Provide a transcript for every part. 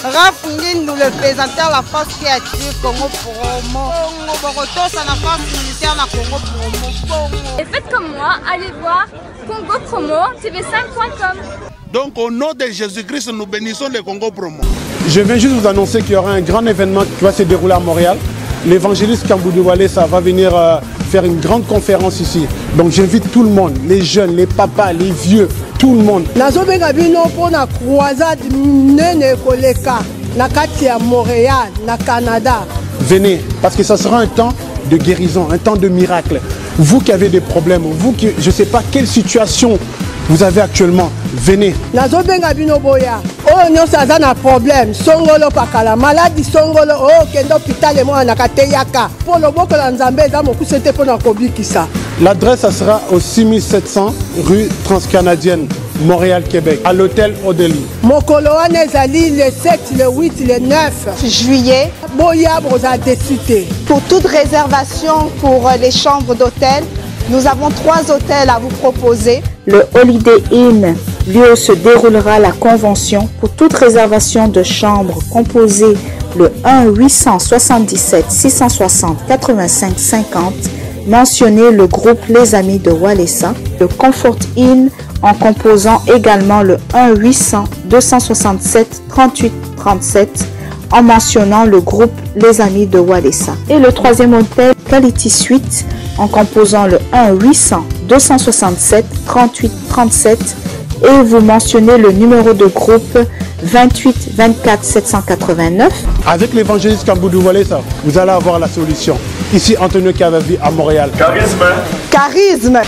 Raph Ngin nous le présentateur la force créative Congo Promo. Borotos à la force militaire na Congo Promo. Et faites comme moi, allez voir Congo Promo, tv5.com. Donc au nom de Jésus-Christ, nous bénissons le Congo Promo. Je viens juste vous annoncer qu'il y aura un grand événement qui va se dérouler à Montréal. L'évangéliste Makambu Cuise ça va venir faire une grande conférence ici. Donc j'invite tout le monde, les jeunes, les papas, les vieux, tout le monde. Pour la croisade nene koleka na kati ya Montréal, na Canada. Venez, parce que ça sera un temps de guérison, un temps de miracle. Vous qui avez des problèmes, vous qui, je ne sais pas quelle situation vous avez actuellement, venez. Nazobenga bino boya. Oh non, ça a un problème. Songolo pakala maladie songolo oh kendo hôpital et moi na kateyaka. Pour le boko la nzambe za moku c'était pour na kobikisa. L'adresse ça sera au 6700 rue Transcanadienne, Montréal, Québec, à l'hôtel Odeli. Mokolo Anezali le 7, le 8, le 9 juillet. Boya broza décité. Pour toute réservation pour les chambres d'hôtel, nous avons 3 hôtels à vous proposer. Le Holiday Inn, lieu où se déroulera la convention. Pour toute réservation de chambre, composez le 1-877 660 85 50. Mentionnez le groupe Les Amis de Walesa. Le Comfort Inn en composant également le 1-800 267 38 37 en mentionnant le groupe Les Amis de Walesa. Et le 3e hôtel Quality Suite en composant le 1-800 267 38 37 et vous mentionnez le numéro de groupe 28 24 789. Avec l'évangéliste Makambu Cuise, vous allez avoir la solution. Ici, Antonio Cavavi à Montréal. Charisme. Charisme.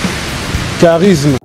Charisme.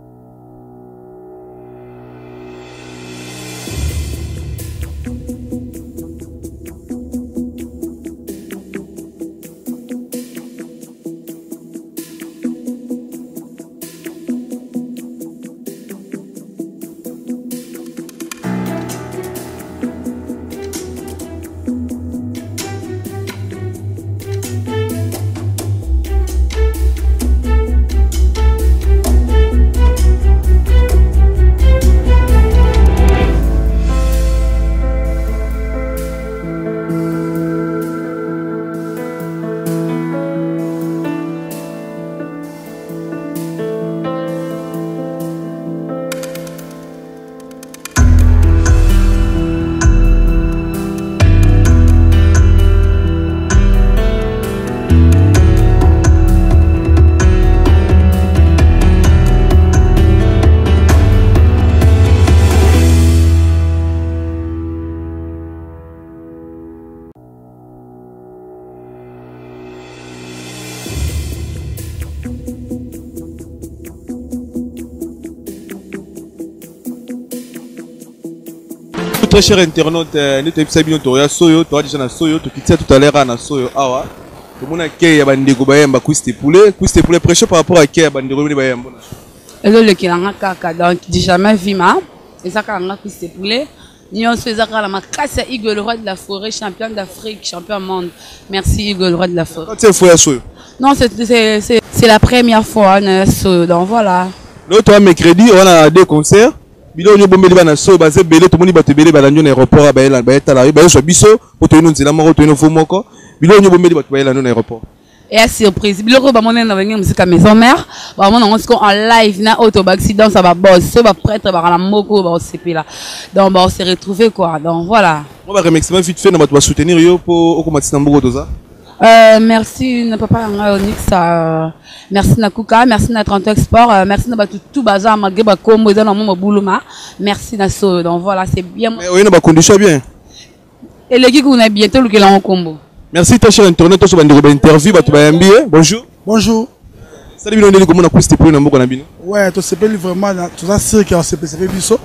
Très cher internaute, nous sommes Soyo, tu as déjà Soyo, tu quittes tout à l'heure à Soyo. Awa, tout le monde a qui a bandé Bayambi Cuise De Poulet, Cuise De Poulet prêché par rapport à qui a bandé Bayambi. Et le qui a un caca, donc j'ai jamais vu ma, et ça quand on a Cuise De Poulet, nous on se fait ça quand on a cassé Hugo le roi de la forêt, champion d'Afrique, champion du monde. Merci Hugo le roi de la forêt. C'est fois Soyo. Non, c'est la première fois Soyo, donc voilà. L'autre mercredi, on a 2 concerts. Bilo nyo bombe liba na so baze belé to moni bato belé balanyo na aéroport a bayela bayetala ba so biso poto ino nzela moko to ino fo moko bilo nyo bombe liba to bayela na aéroport et à surprise bilo ko ba mona na venir musique à maison mère ba mona on se en live na auto accident ça va boss so ba prêtre ba na moko ba CP là donc ba on s'est retrouvé quoi donc voilà on va remercier vite fait na bato ba soutenir yo pour okomatisa mboko toza. Merci na papa Onyx, merci na Kuka, merci na 30 Export, merci na tout bazar malgré ba kombo eza na mo bouluma, merci na so donc voilà c'est bien. Mais oui na ba condition bien. Et les gars on a bientôt le là en combo. Merci ta chère internet to so ba ndeko ba interview ba to Bayambi. Bonjour. Bonjour. Salut bino ndeko mo na Cuise De Poulet na mboko na bino. Ouais, to sepeli vraiment tout ça c'est que on s'est biso.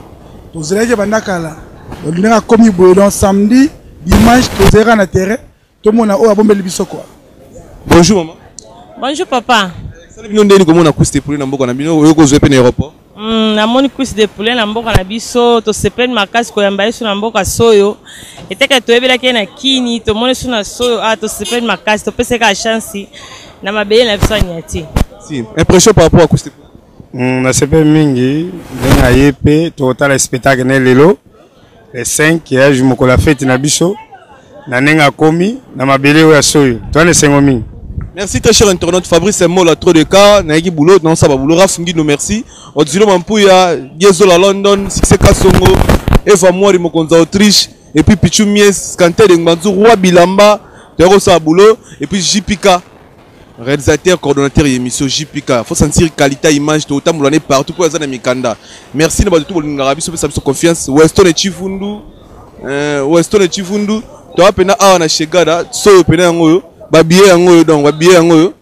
To zelaje bandakala. Donc on a commis boulot samedi, dimanche to zera na terrain. Tout le monde a bombé biso quoi. Bonjour maman. Bonjour papa. Salut bino ndeko mo na Cuise De Poulet na mboko na bino oyo ko zope na aéroport. Na moni Cuise De Poulet na mboka na biso to sepeli makasi ko yamba yesu na mboka Soyo. Eteka to ebela ke na kini to moni su na Soyo to sepeli makasi to pese ka chance na mabeye na biso nyati. Si, impression par rapport à Cuise De Poulet. Na sepeli mingi, denga yepe to tala spectacle na lelo. le 5 ya jumoko la fête na biso na nenga komi na mabele ya Soyo toi ne sengo mingi. Merci très cher internaute Fabrice Mola trop de cas naiki boulot non ça va boulot Rafungi no merci Odilo Mampuya Yezola London Sixé Kasongo Eva Mori Mokonza Autriche et puis Pichu Mies Kanté de Ngbanzu Roi Bilamba Tero ça boulot et puis JPK réalisateur coordonnateur émission JPK faut sentir qualité image tout autant l'année partout pour les Mikanda. Merci de tout le Ngarabi sur sa confiance Weston et Chifundu toi pena awana chegada Soyo pena ngoyo ba billet ngoyo donc ba billet ngoyo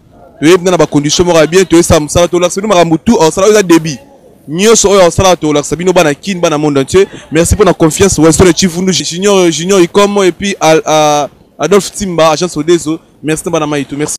to yebna na ba condition mora bien to esa musala to laksa bino makambutu au sala débit nyoso oyo sala to laksa bino bana kin bana monde entier. Merci pour la confiance Weston Chifundu junior Ikomo et puis Adolphe Timba agence Odezo. Merci bana Maïto merci.